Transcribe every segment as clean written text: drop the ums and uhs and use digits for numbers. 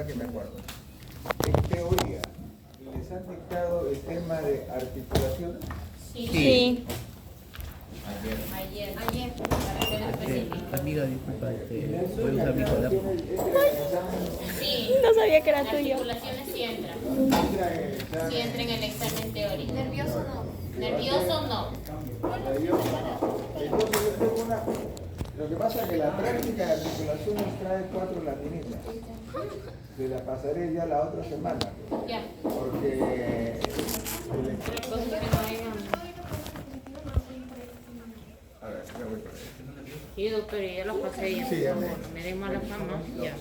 ahora que me acuerdo. En teoría, ¿les han dictado el tema de articulación? Sí. Ayer, para ser específico. Amiga, disculpa, voy a usar mi cola. Sí. No sabía que era Las tuyo. articulaciones sí entran. Sí entran en el examen teórico. ¿Nervioso no? Nervioso no. Entonces yo tengo una... Lo que pasa es que la práctica de articulaciones trae 4 latinitas. Se la pasaré ya la otra semana. Ya. Porque... Cosas que no hayan. A ver, me voy por ahí. Sí, doctor, y ya los pasé ya. Sí, ya me- Me den mala fama. Ya.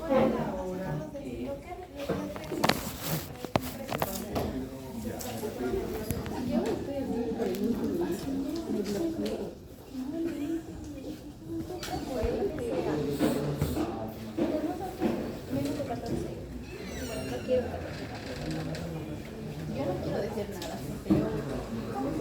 Yo no quiero decir nada, porque yo...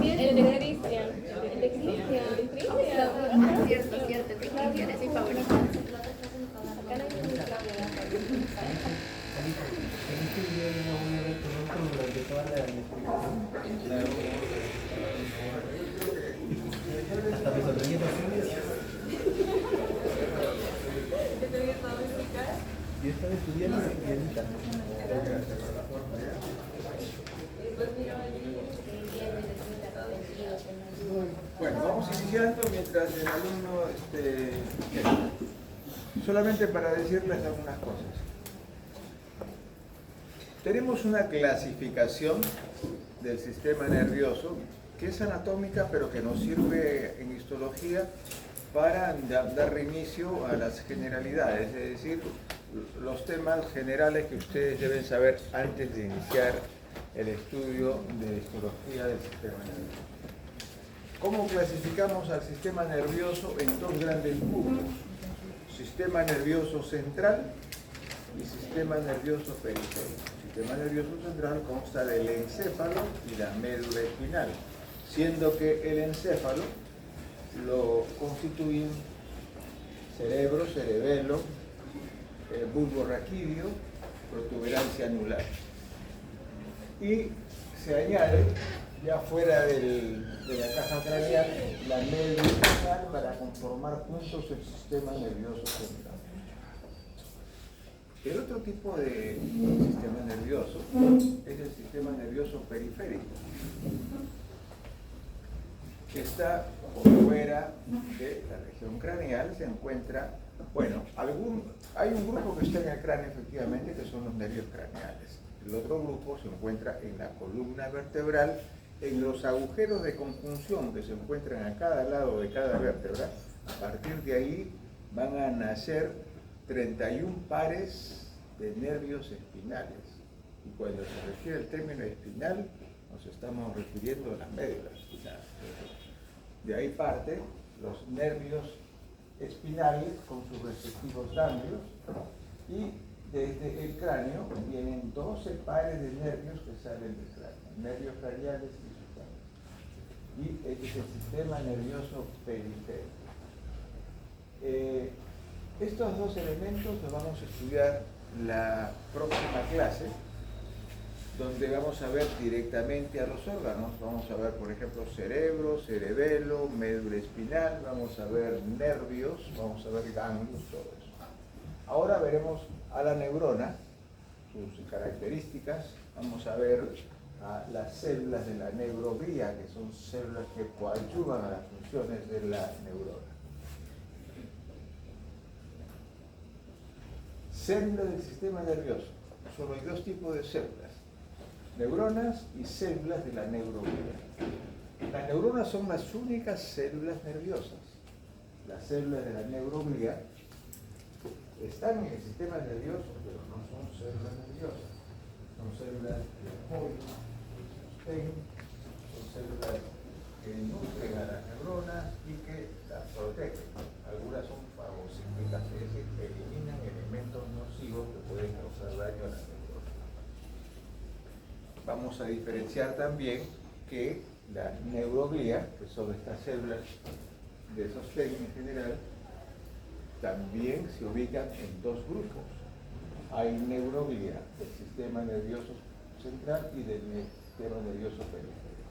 El de Cristian. El de Cristian. Cierto, cierto, te Cristian es mi favorito. Hasta me sonreí. Yo estaba estudiando y ahorita. Bueno, vamos iniciando mientras el alumno... solamente para decirles algunas cosas. Tenemos una clasificación del sistema nervioso que es anatómica, pero que nos sirve en histología para dar reinicio a las generalidades, es decir, los temas generales que ustedes deben saber antes de iniciar el estudio de histología del sistema nervioso. ¿Cómo clasificamos al sistema nervioso en 2 grandes grupos? Sistema nervioso central y sistema nervioso periférico. El sistema nervioso central consta del encéfalo y la médula espinal, siendo que el encéfalo lo constituyen cerebro, cerebelo, bulbo raquídeo, protuberancia anular. Y se añade, ya fuera de la caja craneal, la médula espinal para conformar juntos el sistema nervioso central. El otro tipo de sistema nervioso es el sistema nervioso periférico, que está por fuera de la región craneal. Se encuentra, bueno, hay un grupo que está en el cráneo efectivamente, que son los nervios craneales. El otro grupo se encuentra en la columna vertebral, en los agujeros de conjunción que se encuentran a cada lado de cada vértebra. A partir de ahí van a nacer 31 pares de nervios espinales. Y cuando se refiere al término espinal, nos estamos refiriendo a las médulas espinales. De ahí parte los nervios espinales con sus respectivos ganglios, y desde el cráneo vienen 12 pares de nervios que salen del cráneo, nervios craneales y sus ganglios. Y este es el sistema nervioso periférico. Estos 2 elementos los vamos a estudiar la próxima clase, donde vamos a ver directamente a los órganos. Vamos a ver, por ejemplo, cerebro, cerebelo, médula espinal, vamos a ver nervios, vamos a ver ganglios, todo eso. Ahora veremos a la neurona, sus características. Vamos a ver a las células de la neuroglía, que son células que coadyuvan a las funciones de la neurona. Células del sistema nervioso. Solo hay 2 tipos de células: neuronas y células de la neuroglía. Las neuronas son las únicas células nerviosas. Las células de la neuroglía están en el sistema nervioso, pero no son células nerviosas. Son células de apoyo, que sostienen células que nutren a las neuronas y que las protegen. Algunas son fagocíticas, es decir, eliminan elementos nocivos que pueden causar daño a las neuronas. Vamos a diferenciar también que la neuroglía, que son estas células de sostén en general, también se ubican en dos grupos. Hay neuroglía del sistema nervioso central y del sistema nervioso periférico.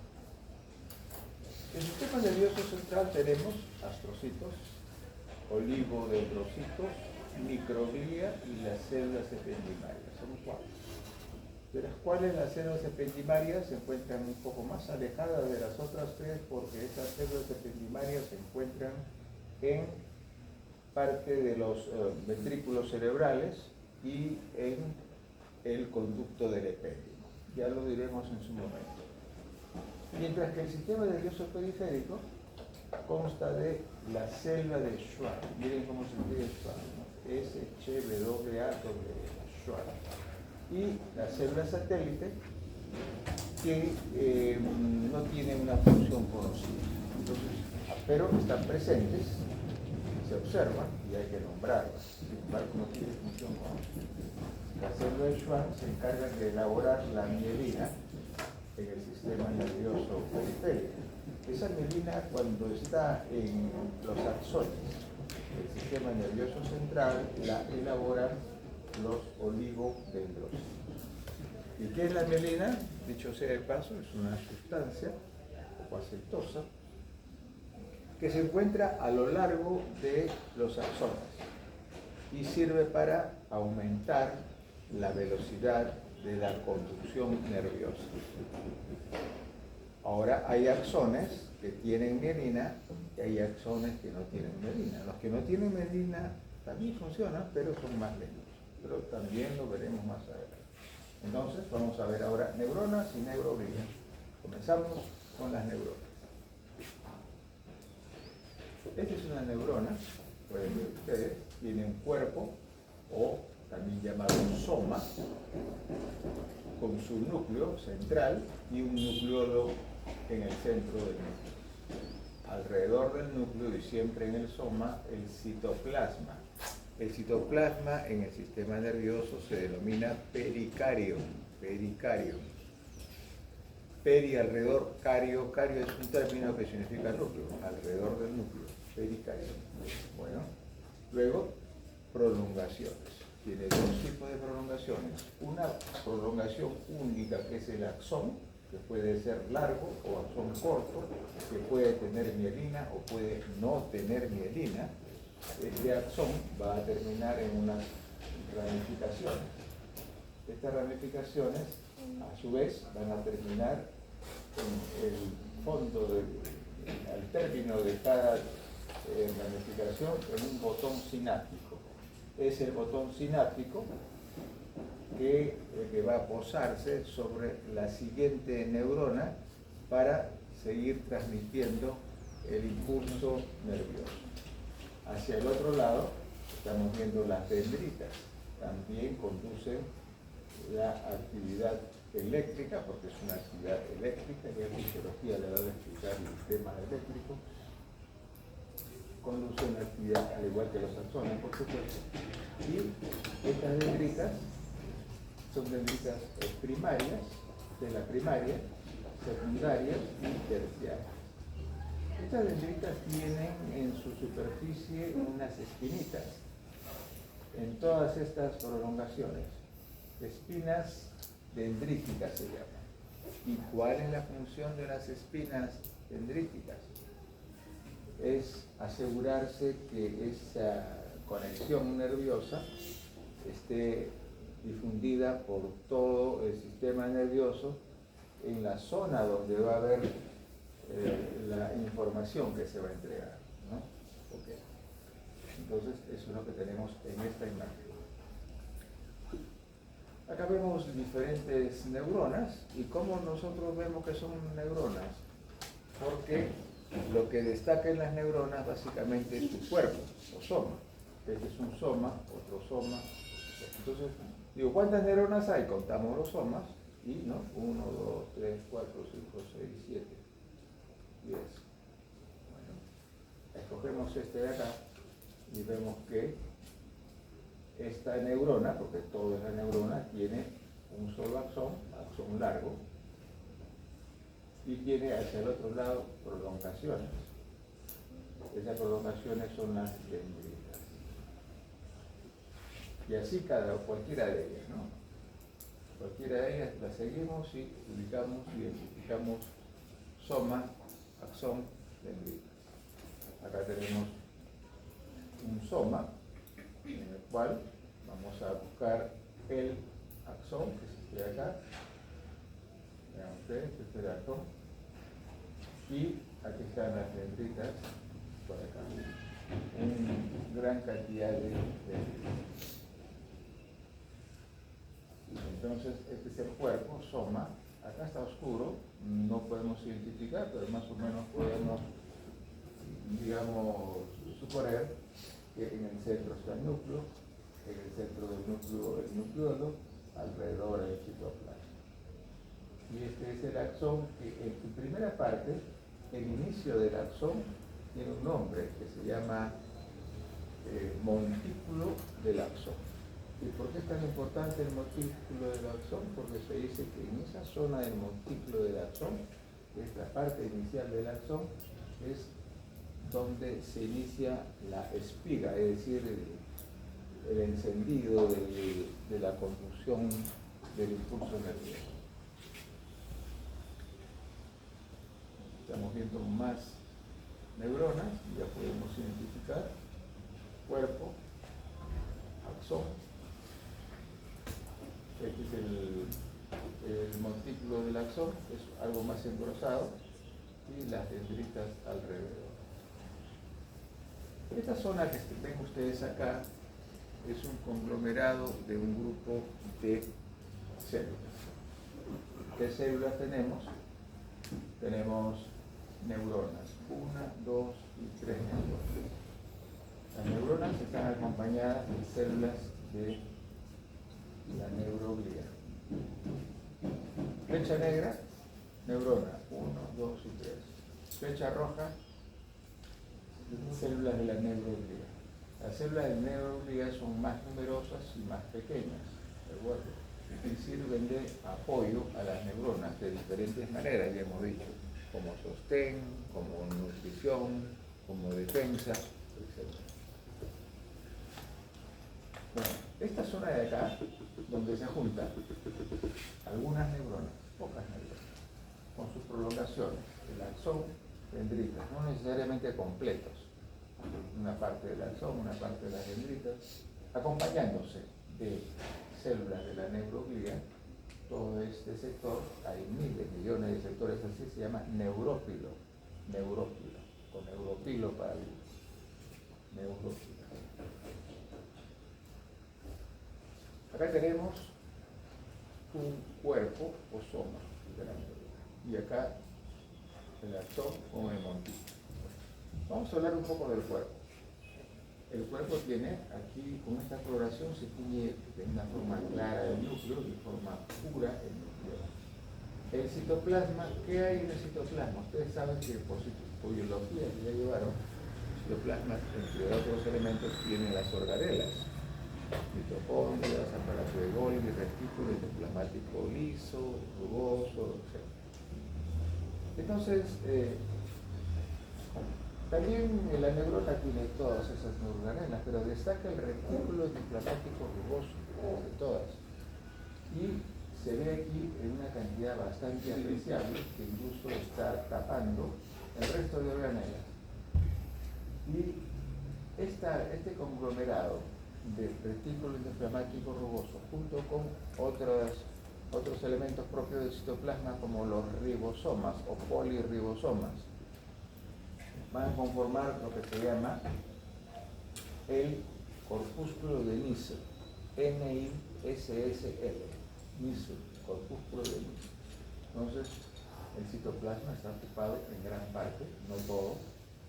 En el sistema nervioso central tenemos astrocitos, oligodendrocitos, microglía y las células ependimarias. Son cuatro, de las cuales las células ependimarias se encuentran un poco más alejadas de las otras tres, porque esas células ependimarias se encuentran en parte de los ventrículos cerebrales y en el conducto del epéndimo. Ya lo diremos en su momento. Mientras que el sistema nervioso periférico consta de la célula de Schwann. Miren cómo se escribe Schwann, ¿no? S-H-W-A-W, Schwann. Y la célula satélite, que no tienen una función conocida. Entonces, pero están presentes, se observan y hay que nombrarlas. Sin embargo, no tienen función conocida. La célula de Schwann se encarga de elaborar la mielina en el sistema nervioso periférico. Esa mielina, cuando está en los axones del sistema nervioso central, la elaboran los oligodendrocitos. ¿Y qué es la mielina? Dicho sea de paso, es una sustancia poco aceitosa que se encuentra a lo largo de los axones y sirve para aumentar la velocidad de la conducción nerviosa. Ahora, hay axones que tienen mielina y hay axones que no tienen mielina. Los que no tienen mielina también funcionan, pero son más lentos. Pero también lo veremos más adelante. Entonces, vamos a ver ahora neuronas y neuroglía. Comenzamos con las neuronas. Esta es una neurona, pueden ver ustedes, tiene un cuerpo, o también llamado un soma, con su núcleo central y un nucleolo en el centro del núcleo. Alrededor del núcleo y siempre en el soma, el citoplasma. El citoplasma en el sistema nervioso se denomina pericardio. Pericardio. Peri, alrededor, cario. Cario es un término que significa núcleo, alrededor del núcleo. Pericardio. Bueno, luego, prolongaciones. Tiene dos tipos de prolongaciones. Una prolongación única, que es el axón, que puede ser largo o axón corto, que puede tener mielina o puede no tener mielina. Este axón va a terminar en unas ramificaciones. Estas ramificaciones, a su vez, van a terminar en el fondo, al término de cada ramificación, en un botón sináptico. Es el botón sináptico que va a posarse sobre la siguiente neurona para seguir transmitiendo el impulso nervioso. Hacia el otro lado estamos viendo las dendritas, también conducen la actividad eléctrica, porque es una actividad eléctrica, y en fisiología le va a explicar el sistema eléctrico. Conduce una actividad al igual que los axones, por supuesto. Y estas dendritas son dendritas primarias, de la primaria, secundarias y terciarias. Estas dendritas tienen en su superficie unas espinitas en todas estas prolongaciones. Espinas dendríticas se llaman. ¿Y cuál es la función de las espinas dendríticas? Es asegurarse que esa conexión nerviosa esté difundida por todo el sistema nervioso en la zona donde va a haber la información que se va a entregar, ¿no? Okay. Entonces, eso es lo que tenemos en esta imagen. Acá vemos diferentes neuronas, y cómo nosotros vemos que son neuronas, porque lo que destaca en las neuronas básicamente es su cuerpo, o soma. Este es un soma, otro soma. Entonces, digo, ¿cuántas neuronas hay? Contamos los somas, y ¿no? 1, 2, 3, 4, 5, 6, 7. 10. Bueno, escogemos este de acá y vemos que esta neurona, porque todo es la neurona, tiene un solo axón largo, y tiene hacia el otro lado prolongaciones. Esas prolongaciones son las dendritas. Y así cualquiera de ellas, ¿no? Cualquiera de ellas la seguimos y identificamos soma, axón, dendritas. Acá tenemos un soma en el cual vamos a buscar el axón, que es este de acá. Vean ustedes, este es el axón. Y aquí están las dendritas por acá. Una gran cantidad de dendritas. Entonces, este es el cuerpo, soma. Acá está oscuro, no podemos identificar, pero más o menos podemos, digamos, suponer que en el centro está el núcleo, en el centro del núcleo el nucleolo, alrededor el citoplasma. Y este es el axón, que en su primera parte, el inicio del axón tiene un nombre que se llama montículo del axón. ¿Y por qué es tan importante el montículo del axón? Porque se dice que en esa zona del montículo del axón, que es la parte inicial del axón, es donde se inicia la espiga, es decir, el encendido de la conducción del impulso nervioso. Estamos viendo más neuronas, ya podemos identificar cuerpo, axón. Este es el montículo del axón, es algo más engrosado, y las dendritas alrededor. Esta zona que ven ustedes acá es un conglomerado de un grupo de células. ¿Qué células tenemos? Tenemos neuronas, 1, 2 y 3 neuronas. Las neuronas están acompañadas de células de la neuroglía. Flecha negra, neurona, 1, 2 y 3. Flecha roja, células de la neuroglía. Las células de la neuroglía son más numerosas y más pequeñas, ¿de acuerdo? Y sirven de apoyo a las neuronas de diferentes maneras, ya hemos dicho, como sostén, como nutrición, como defensa, etc. Bueno, esta zona de acá, donde se juntan algunas neuronas, pocas neuronas, con sus prolongaciones, el axón, dendritas, no necesariamente completos, una parte del axón, una parte de las dendritas, acompañándose de células de la neuroglía. Todo este sector, hay miles, millones de sectores así, se llama neurófilo, con neuropilo para el neurófilo. Acá tenemos un cuerpo o soma de la neurona, y acá el axón con el montículo. Vamos a hablar un poco del cuerpo. El cuerpo tiene aquí, con esta coloración, se tiñe de una forma clara el núcleo, de forma pura el núcleo. El citoplasma, ¿qué hay en el citoplasma? Ustedes saben que por biología que ya llevaron, el citoplasma, entre otros elementos, tiene las organelas, mitocondrias, aparato de Golgi, retículo endoplasmático liso, rugoso, etc. Entonces, también la neurona tiene todas esas organelas, pero destaca el retículo endoplasmático rugoso de todas. Y se ve aquí en una cantidad bastante apreciable que incluso está tapando el resto de organelas. Y este conglomerado de retículo endoplasmático rugoso, junto con otros elementos propios del citoplasma, como los ribosomas o polirribosomas, van a conformar lo que se llama el corpúsculo de Nissl, N-I-S-S-L, Nissl, corpúsculo de Nissl. Entonces, el citoplasma está ocupado en gran parte, no todo,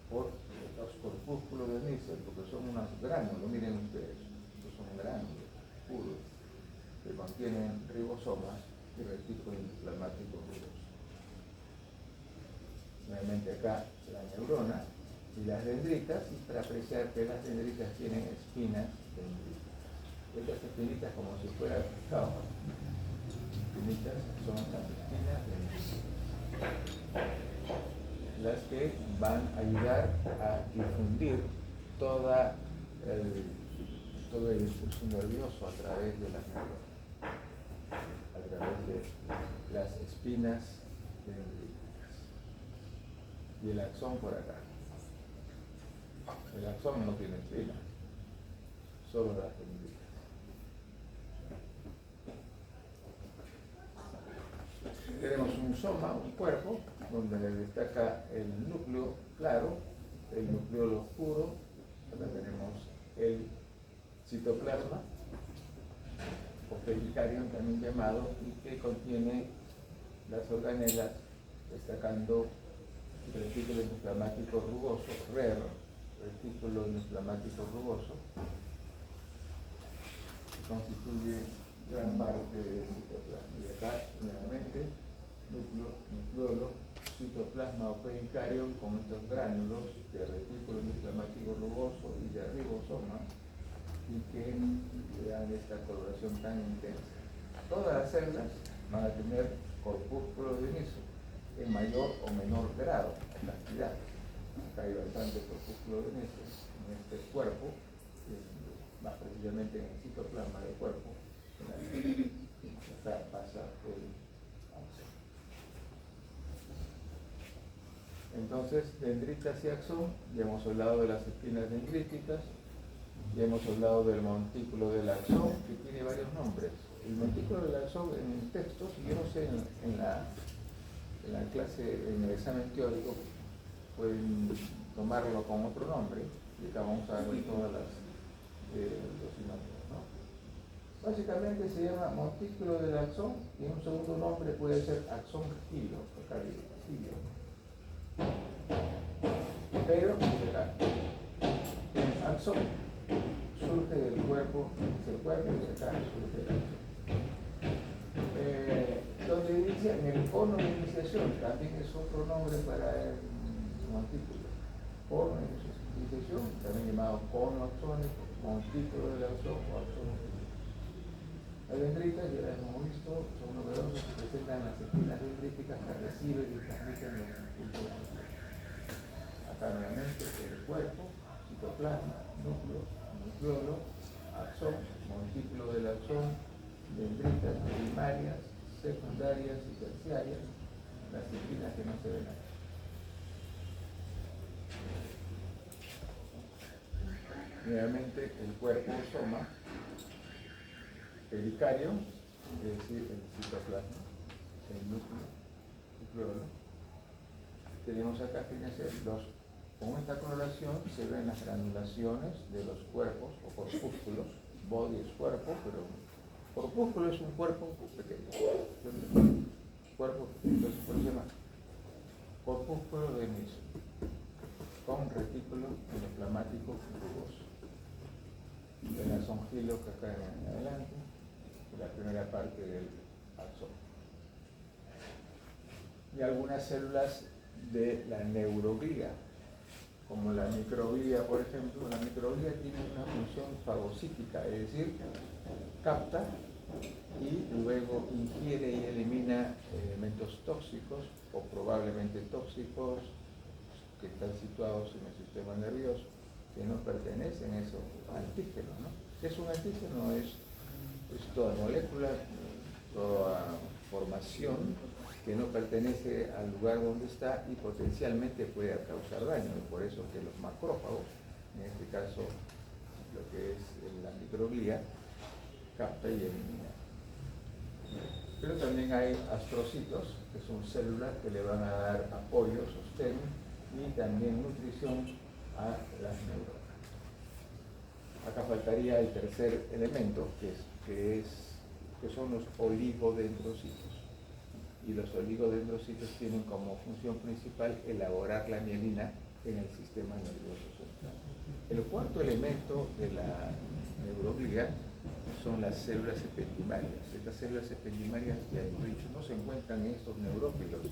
por los corpúsculos de Nissl, porque son unos gránulos, miren ustedes, estos son gránulos puros que contienen ribosomas y retículo endoplasmático rugoso. nuevamente acá la neurona y las dendritas, y para apreciar que las dendritas tienen espinas dendríticas. Estas espinitas como si fuera pescado. Espinitas son las espinas dendríticas, las que van a ayudar a difundir todo el impulso nervioso a través de las neuronas, a través de las espinas dendríticas. Y el axón por acá. El axón no tiene espinas, solo las dendríticas. Tenemos un soma, un cuerpo, donde destaca el núcleo claro, el núcleo oscuro, acá tenemos el citoplasma, o pericarium también llamado, y que contiene las organelas, destacando el retículo endoplasmático rugoso, RER, retículo endoplasmático rugoso, que constituye gran parte del citoplasma. Y acá, nuevamente, nucleolo, citoplasma o pericarium con estos gránulos de retículo endoplasmático rugoso y de ribosoma, y que le dan esta coloración tan intensa. Todas las células van a tener corpúsculos de inicio en mayor o menor grado, cantidad. Acá hay bastante corpúsculos de inicio en este cuerpo, más precisamente en el citoplasma del cuerpo. Acá pasa el axón. Entonces, dendritas y axón, ya hemos hablado de las espinas dendríticas, ya hemos hablado del montículo del axón, que tiene varios nombres. El montículo del axón en textos, yo no sé, en la clase, en el examen teórico, pueden tomarlo con otro nombre, y acá vamos a ver todas las los sinónimos, ¿no? Básicamente se llama montículo del axón, y un segundo nombre puede ser axón gilo, acá dice, gilo. Pero, acá, el axón surge del cuerpo, es el cuerpo y acá surge el axón. Donde dice en el cono de iniciación, también es otro nombre para el montículo. Cono de iniciación, también llamado cono axónico, montículo del axón o axón. Las dendritas, ya las hemos visto, son numerosas que presentan las espinas dendríticas que reciben y transmiten los impulsos. Acá nuevamente el cuerpo, citoplasma, núcleo, nucleolo, axón, montículo del axón, dendritas primarias, secundarias y terciarias, las espinas que no se ven aquí. Nuevamente el cuerpo soma, pericardio, es decir, el citoplasma, el núcleo, nucleolo. Tenemos acá, fíjense, con esta coloración se ven las granulaciones de los cuerpos o corpúsculos. Body es cuerpo, pero corpúsculo es un cuerpo pequeño. Cuerpo, entonces por eso se llama corpúsculo de inicio, con retículo endoplasmático rugoso. El axón gilo que acá en adelante, la primera parte del axón. Y algunas células de la neuroglía, como la microglía, por ejemplo. La microglía tiene una función fagocítica, es decir, capta y luego ingiere y elimina elementos tóxicos o probablemente tóxicos que están situados en el sistema nervioso, que no pertenecen a esos antígenos, ¿no? ¿Qué es un antígeno? Es toda molécula, toda formación que no pertenece al lugar donde está y potencialmente puede causar daño. Y por eso que los macrófagos, en este caso lo que es la microglía, capta y elimina. Pero también hay astrocitos, que son células que le van a dar apoyo, sostén y también nutrición a las neuronas. Acá faltaría el tercer elemento, que son los oligodendrocitos. Y los oligodendrocitos tienen como función principal elaborar la mielina en el sistema nervioso central. El cuarto elemento de la neuroglía son las células ependimarias. Estas células ependimarias, ya hemos dicho, no se encuentran en estos neurófilos,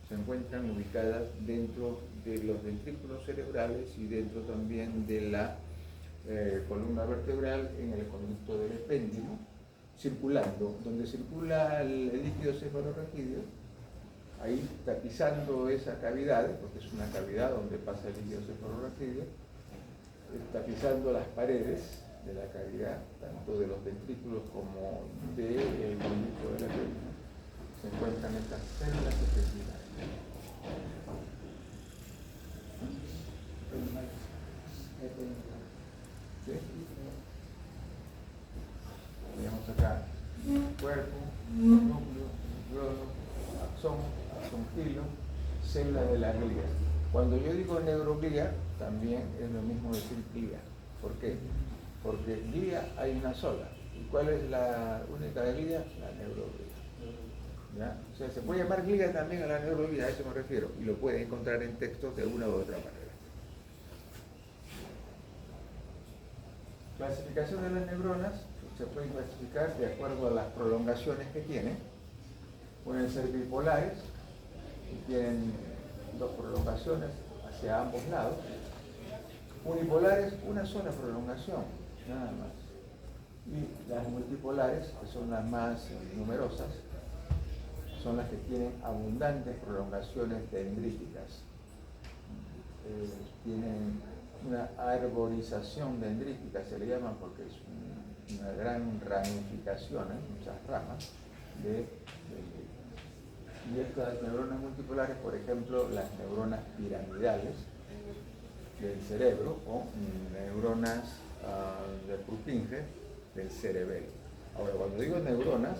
se encuentran ubicadas dentro de los ventrículos cerebrales y dentro también de la columna vertebral en el conducto del epéndilo, circulando, donde circula el líquido cefalorraquídeo, ahí tapizando esa cavidad, porque es una cavidad donde pasa el líquido cefalorraquídeo, tapizando las paredes de la cavidad, tanto de los ventrículos como del conducto del epéndilo, se encuentran estas células ependilarias. ¿Sí? Tenemos acá cuerpo, núcleo, neurono, axón, axonquilo, célula de la glía. Cuando yo digo neuroglía, también es lo mismo decir glía. ¿Por qué? Porque glía hay una sola. ¿Y cuál es la única glía? La neuroglía. ¿Ya? O sea, se puede llamar glía también a la neuroglía, a eso me refiero, y lo pueden encontrar en textos de una u otra manera. Clasificación de las neuronas se pueden clasificar de acuerdo a las prolongaciones que tienen. Pueden ser bipolares, y tienen dos prolongaciones hacia ambos lados. Unipolares, una sola prolongación, nada más. Y las multipolares, que son las más numerosas, son las que tienen abundantes prolongaciones dendríticas. Tienen una arborización dendrítica, se le llama porque es una gran ramificación, muchas ramas de dendríticas. Y estas neuronas multipolares, por ejemplo, las neuronas piramidales del cerebro o neuronas de Purkinje del cerebelo. Ahora, cuando digo neuronas,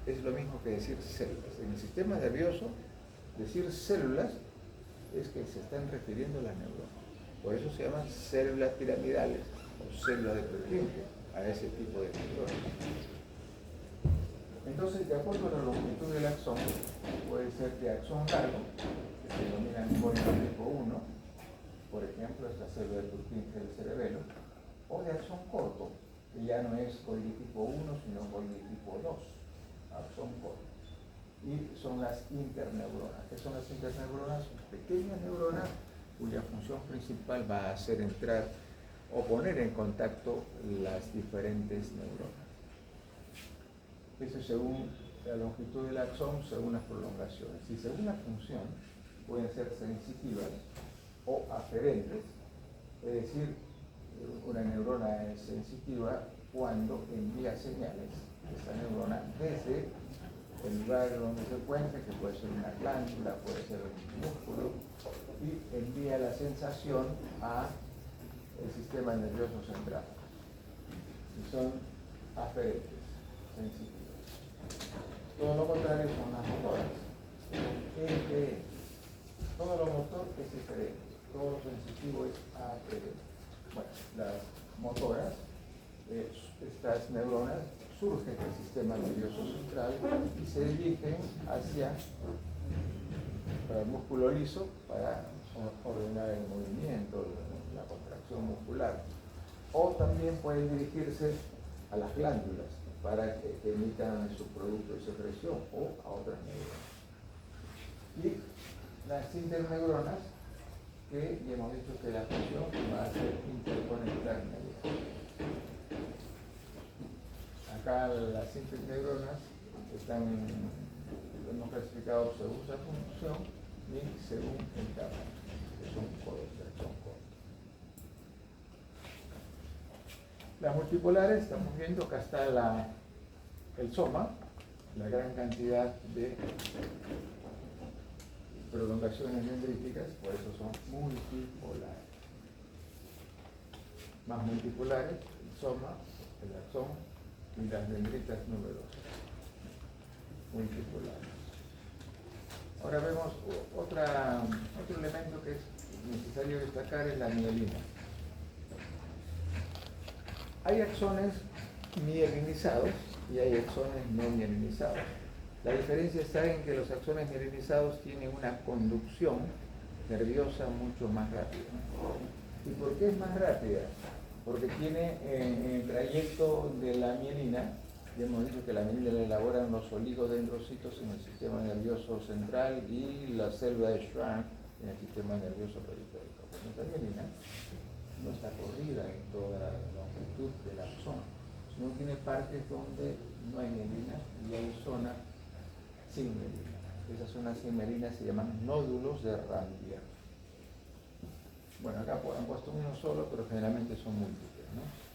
es lo mismo que decir células. En el sistema nervioso, decir células es que se están refiriendo a las neuronas. Por eso se llaman células piramidales o células de Purkinje, a ese tipo de neuronas. Entonces, de acuerdo a la longitud del axón, puede ser de axón largo, que se denomina código tipo 1, por ejemplo, esta célula de Purkinje del cerebelo, o de axón corto, que ya no es código tipo 1, sino código tipo 2, axón corto. Y son las interneuronas. ¿Qué son las interneuronas? Pequeñas neuronas cuya función principal va a ser entrar o poner en contacto las diferentes neuronas. Eso según la longitud del axón, según las prolongaciones. Y según la función, pueden ser sensitivas o aferentes, es decir, una neurona es sensitiva cuando envía señales, esa neurona, desde el lugar donde se encuentra, que puede ser una glándula, puede ser un músculo, y envía la sensación al sistema nervioso central. Y son aferentes, sensitivas. Todo lo contrario son las motoras. Todo lo motor es diferente, todo lo sensitivo es aferente. Bueno, las motoras, estas neuronas surgen del sistema nervioso central y se dirigen hacia el músculo liso para ordenar el movimiento, la contracción muscular. O también pueden dirigirse a las glándulas para que emitan su producto de secreción o a otras neuronas. Y las interneuronas, que ya hemos dicho que la función va a ser interconectar neuronas. Acá las interneuronas están, hemos clasificado según su función y según el tamaño, que son codos, son codos. Las multipolares, estamos viendo, acá está el soma, la gran cantidad de prolongaciones dendríticas, por eso son multipolares. Más multipolares, el soma, el axón y las dendritas numerosas, multipolares. Ahora vemos otro elemento que es necesario destacar, es la mielina. Hay axones mielinizados y hay axones no mielinizados. La diferencia está en que los axones mielinizados tienen una conducción nerviosa mucho más rápida. ¿Y por qué es más rápida? Porque tiene en el trayecto de la mielina Ya hemos dicho que la mielina la elaboran los oligodendrocitos en el sistema nervioso central y la célula de Schwann en el sistema nervioso periférico. Pues esta mielina no está corrida en toda la longitud del axón, sino tiene partes donde no hay mielina y hay zonas sin mielina. Esas zonas sin mielina se llaman nódulos de Ranvier. Bueno, acá han puesto uno solo, pero generalmente son múltiples, ¿no?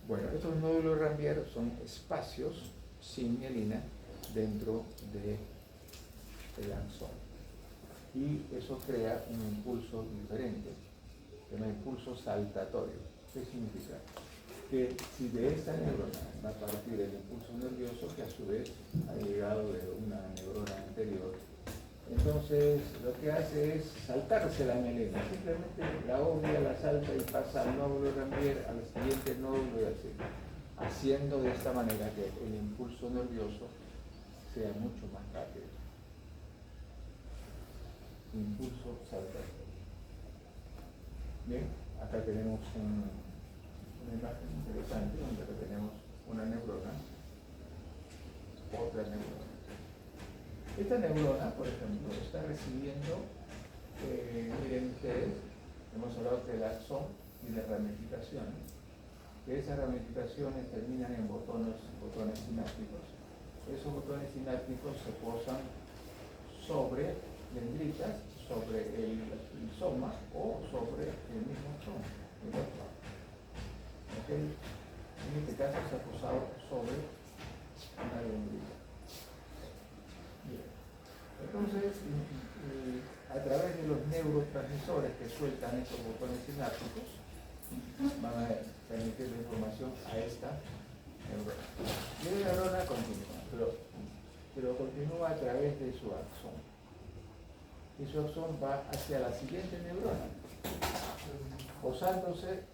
Bueno, estos nódulos de Ranvier son espacios sin mielina dentro del axón. Y eso crea un impulso diferente, que es un impulso saltatorio. ¿Qué significa? Que si de esta neurona va a partir el impulso nervioso, que a su vez ha llegado de una neurona anterior, entonces lo que hace es saltarse la mielina, simplemente la obvia, la salta y pasa al nódulo de Ranvier, al siguiente nódulo y así, haciendo de esta manera que el impulso nervioso sea mucho más rápido. Impulso saltatorio. Bien, acá tenemos una imagen interesante donde acá tenemos una neurona, otra neurona. Esta neurona, por ejemplo, está recibiendo, miren ustedes, hemos hablado del axón y de ramificaciones, que esas ramificaciones terminan en botones sinápticos. Esos botones sinápticos se posan sobre dendritas, sobre el soma o sobre el mismo axón. ¿Okay? En este caso se ha posado sobre una dendrita. Bien. Entonces, a través de los neurotransmisores que sueltan estos botones sinápticos, van a transmitir la información a esta neurona. Y la neurona continúa, pero continúa a través de su axón. Y su axón va hacia la siguiente neurona, posándose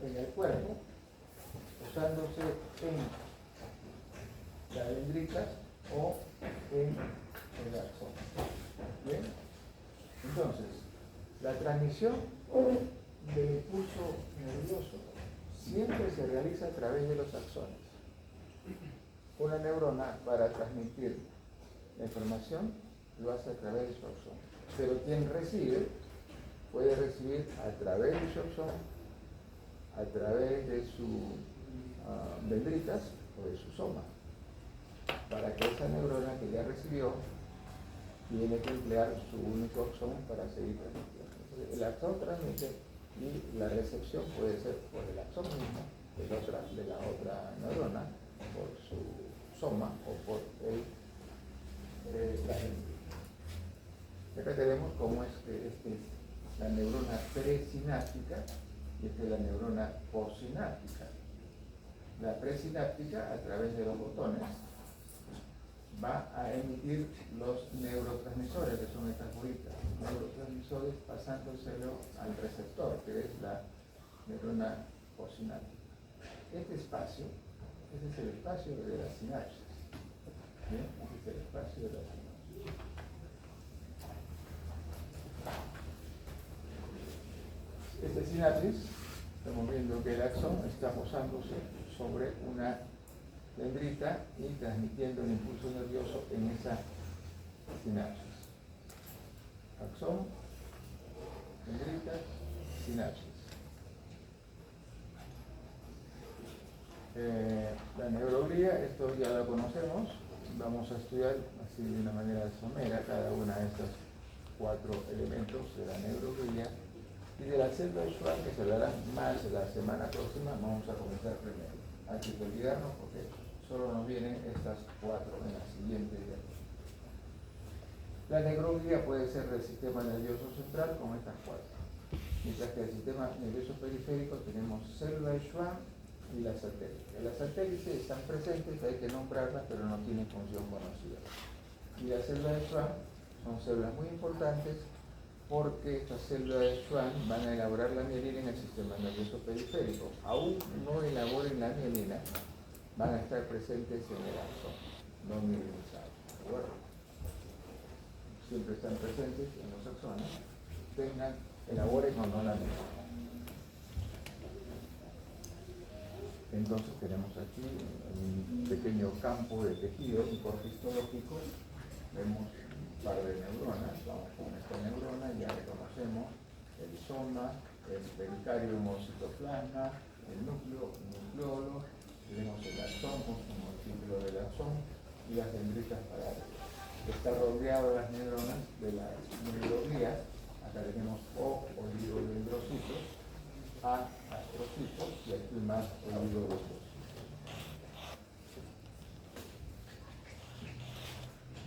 en el cuerpo, posándose en las dendritas o en el axón. ¿Bien? Entonces, la transmisión del impulso nervioso siempre se realiza a través de los axones. Una neurona, para transmitir la información, lo hace a través de su axón. Pero quien recibe, puede recibir a través de su axón, a través de sus dendritas o de su soma, para que esa neurona que ya recibió tiene que emplear su único axón para seguir transmitiendo. Entonces, el axón transmite y la recepción puede ser por el axón mismo de la otra neurona, por su soma o por la dendrita. Acá tenemos cómo es que esta es la neurona presináptica y esta es la neurona postsináptica. La presináptica, a través de los botones, va a emitir los neurotransmisores, que son estas bolitas, neurotransmisores pasándoselo al receptor, que es la neurona postsináptica. Este espacio, ese es el espacio de la sinapsis. ¿Bien? Este es el espacio de la sinapsis. Este sinapsis, estamos viendo que el axón está posándose sobre una dendrita y transmitiendo el impulso nervioso en esa sinapsis. Axón, dendrita, sinapsis. La neuroglía, esto ya lo conocemos, vamos a estudiar así de una manera somera cada una de estos 4 elementos de la neuroglía. Y de la célula de Schwann, que se hablará más la semana próxima, vamos a comenzar primero. Antes de olvidarnos, porque solo nos vienen estas 4 en la siguiente diapositiva. La neuroglia puede ser del sistema nervioso central con estas 4. Mientras que el sistema nervioso periférico tenemos célula de Schwann y la satélite. Las satélites están presentes, hay que nombrarlas, pero no tienen función conocida. Y las células de Schwann son células muy importantes porque estas células de Schwann van a elaborar la mielina en el sistema nervioso periférico. Aún no elaboren la mielina, van a estar presentes en el axón, no mielinizados. ¿De acuerdo? Siempre están presentes en los axones, elaboren o no la mielina. Entonces tenemos aquí un pequeño campo de tejido, un corte histológico, vemos un par de neuronas, vamos con esta neurona, ya reconocemos el soma, el pericarium o citoplasma, el núcleo, el nucleolo, tenemos el axón, como el ciclo del axón, y las dendritas paralelas. Está rodeado de las neuronas, de las neuroglías. Acá tenemos O, oligodendrocitos, A, astrocitos, y aquí más oligodendrocitos.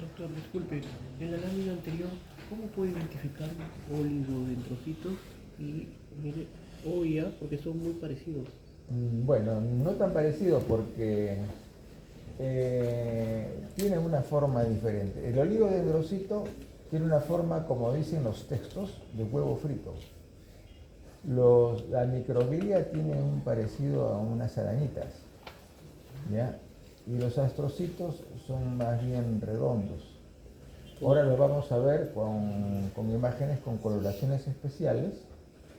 Doctor, disculpe, en la lámina anterior, ¿cómo puedo identificar oligodendrocitos y, mire, OIA, porque son muy parecidos? Bueno, no tan parecido porque tiene una forma diferente. El oligodendrocito tiene una forma, como dicen los textos, de huevo frito. La microglia tiene un parecido a unas arañitas, ¿ya? Y los astrocitos son más bien redondos. Ahora lo vamos a ver con imágenes con coloraciones especiales,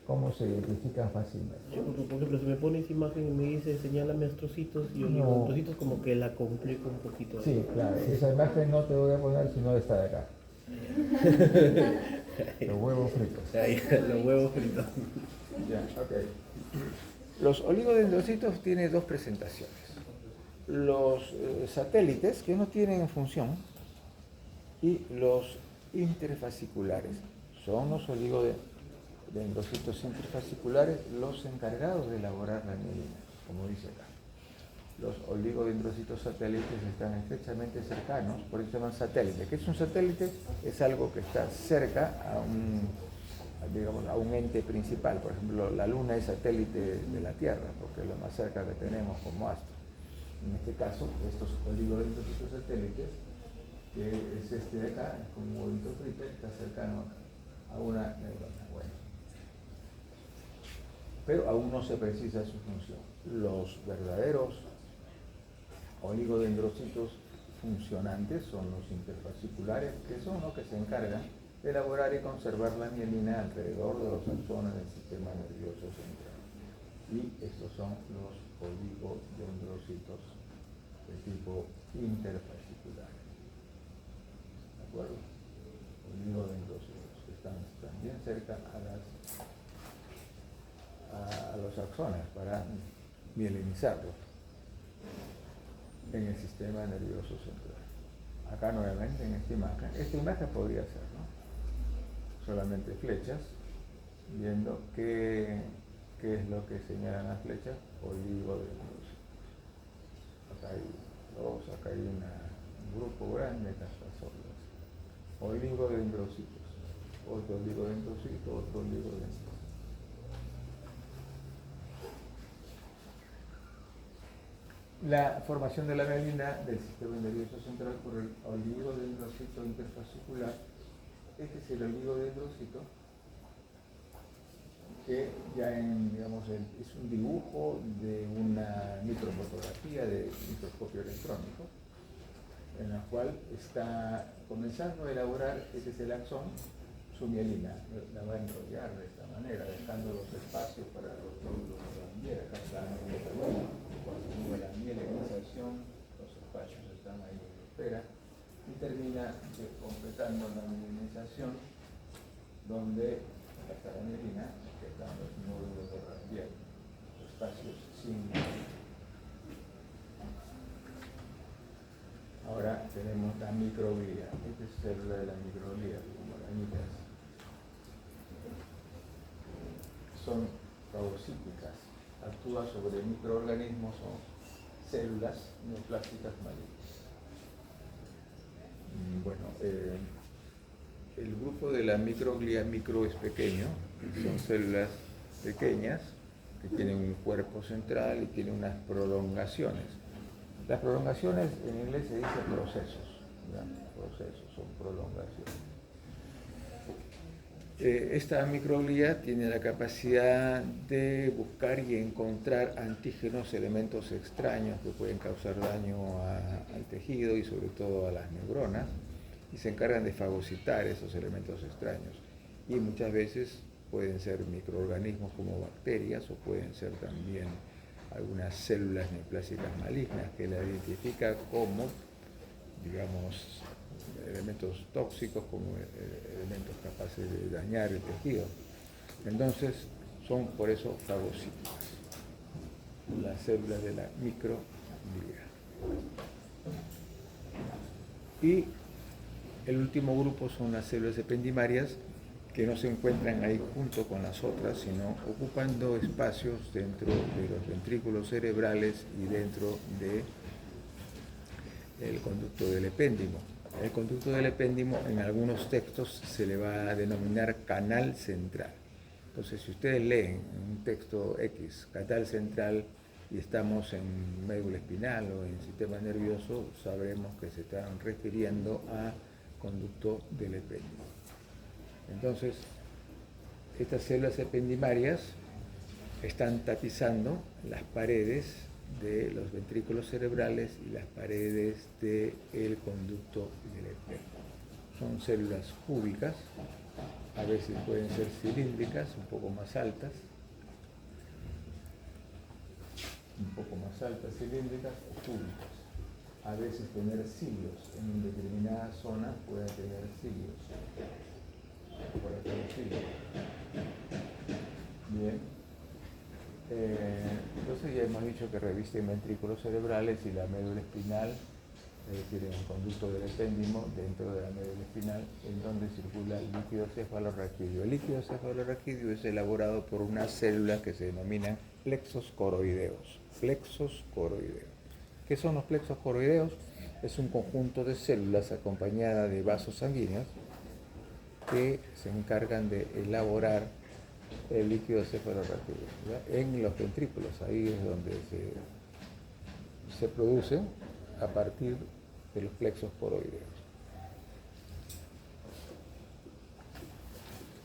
cómo se identifican fácilmente. Sí, porque, por ejemplo, si me pone esa imagen y me dice señálame astrocitos y oligodendrocitos, como que la complico un poquito. Sí, claro. Esa imagen no te voy a poner sino esta de acá. Los huevos fritos. Los huevos fritos. Ya, ok. Los oligodendrocitos tienen dos presentaciones. Los satélites, que no tienen función, y los interfasciculares. Son los oligodendrocitos interfasciculares los encargados de elaborar la mielina, como dice acá. Los oligodendrocitos satélites están estrechamente cercanos, por eso se llaman satélites. ¿Qué es un satélite? Es algo que está cerca a un ente principal. Por ejemplo, la Luna es satélite de la Tierra, porque es lo más cerca que tenemos como astro. En este caso, estos oligodendrocitos satélites, que es este de acá, es como un huevito frito, está cercano a una neurona. Bueno. Pero aún no se precisa su función. Los verdaderos oligodendrocitos funcionantes son los interfasciculares, que son los que se encargan de elaborar y conservar la mielina alrededor de los axones del sistema nervioso central. Y estos son los oligodendrocitos de tipo interfascicular. ¿De acuerdo? Oligodendrocitos que están también cerca a los axones para mielinizarlos en el sistema nervioso central. Acá nuevamente en esta imagen podría ser, ¿no? Solamente flechas, viendo qué es lo que señalan las flechas, oligodendrocitos. Acá hay dos, acá hay un grupo grande de estas células. Oligodendrocitos, otro oligodendrocito, otro oligodendrocito. La formación de la mielina del sistema nervioso central por el oligodendrocito interfascicular. Este es el oligodendrocito que ya es un dibujo de una microfotografía de microscopio electrónico, en la cual está comenzando a elaborar, ese es el axón, su mielina. La va a enrollar de esta manera, dejando los espacios para los nódulos de la miel. Acá está cuando la mielinización, los espacios están ahí en espera, y termina completando la mielinización, donde está la mielina, que están los nódulos de Ranvier, los espacios sin. Ahora tenemos la microglia. Esta es célula de la microglia, como arañitas. Son fagocíticas, actúa sobre microorganismos o células neoplásticas malignas. Bueno, el grupo de la microglia, micro es pequeño, son células pequeñas que tienen un cuerpo central y tienen unas prolongaciones. Las prolongaciones en inglés se dice procesos, ¿verdad? Procesos son prolongaciones. Esta microglia tiene la capacidad de buscar y encontrar antígenos, elementos extraños que pueden causar daño al tejido y sobre todo a las neuronas, y se encargan de fagocitar esos elementos extraños. Y muchas veces pueden ser microorganismos como bacterias o pueden ser también algunas células neoplásicas malignas que la identifica como, digamos, elementos tóxicos, como elementos capaces de dañar el tejido. Entonces, son por eso fagocíticas, las células de la microglia. Y el último grupo son las células ependimarias, que no se encuentran ahí junto con las otras, sino ocupando espacios dentro de los ventrículos cerebrales y dentro del conducto del epéndimo. El conducto del epéndimo en algunos textos se le va a denominar canal central. Entonces, si ustedes leen un texto X, canal central, y estamos en médula espinal o en sistema nervioso, sabremos que se están refiriendo a conducto del epéndimo. Entonces, estas células ependimarias están tapizando las paredes de los ventrículos cerebrales y las paredes del conducto del epéndimo. Son células cúbicas, a veces pueden ser cilíndricas, un poco más altas, cilíndricas o cúbicas. A veces tener cilios, en determinadas zonas pueden tener cilios. Por acá los cilios. Bien. Entonces ya hemos dicho que revisten ventrículos cerebrales y la médula espinal, es decir, el conducto del epéndimo dentro de la médula espinal, en donde circula el líquido cefalorraquídeo. El líquido cefalorraquídeo es elaborado por unas células que se denominan plexos coroideos. Plexos coroideos. ¿Qué son los plexos coroideos? Es un conjunto de células acompañada de vasos sanguíneos que se encargan de elaborar el líquido cefalorraquídeo, ¿ya? En los ventrículos. Ahí es donde se produce a partir de los plexos coroideos.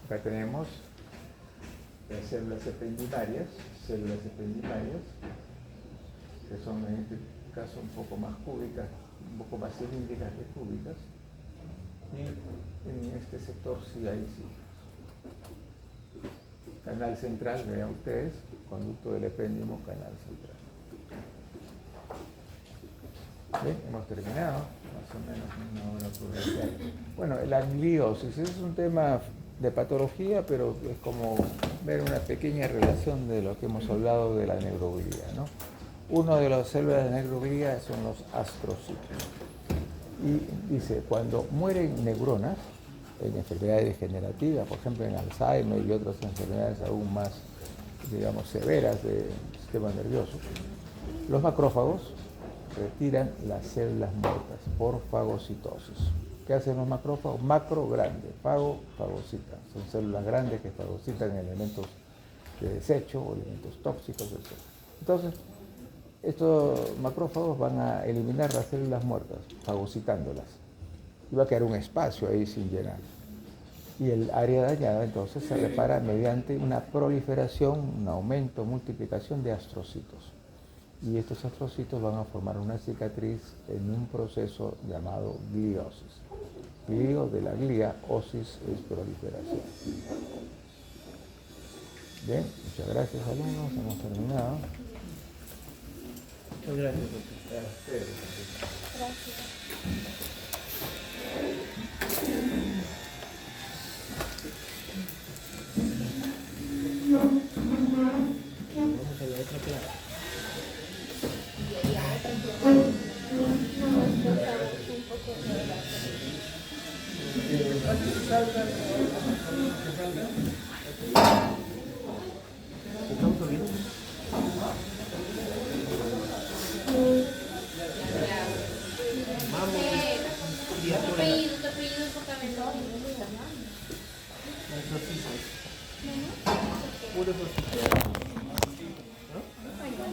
Acá tenemos las células ependimarias, que son en este caso un poco más cúbicas, un poco más cilíndricas que cúbicas, y en este sector sí hay ciclos. Canal central, vean ustedes, conducto del epéndimo, canal central. Bien, hemos terminado, más o menos una hora prudencial. Bueno, la gliosis es un tema de patología, pero es como ver una pequeña relación de lo que hemos hablado de la neuroglia, ¿no? Uno de las células de neuroglia son los astrocitos. Y dice, cuando mueren neuronas en enfermedades degenerativas, por ejemplo en Alzheimer y otras enfermedades aún más, digamos, severas del sistema nervioso, los macrófagos retiran las células muertas por fagocitosis. ¿Qué hacen los macrófagos? Macro, grande, fagocitan. Son células grandes que fagocitan elementos de desecho o elementos tóxicos, etc. Entonces, estos macrófagos van a eliminar las células muertas, fagocitándolas. Y va a quedar un espacio ahí sin llenar. Y el área dañada entonces se repara mediante una proliferación, un aumento, multiplicación de astrocitos. Y estos astrocitos van a formar una cicatriz en un proceso llamado gliosis. Glio de la glia, osis es proliferación. Bien, muchas gracias alumnos, hemos terminado. Muchas gracias, doctor. Gracias. Vamos a la otra clase. ¿Estamos oyendo? Vamos, criatura. Tu apellido Puros oficios.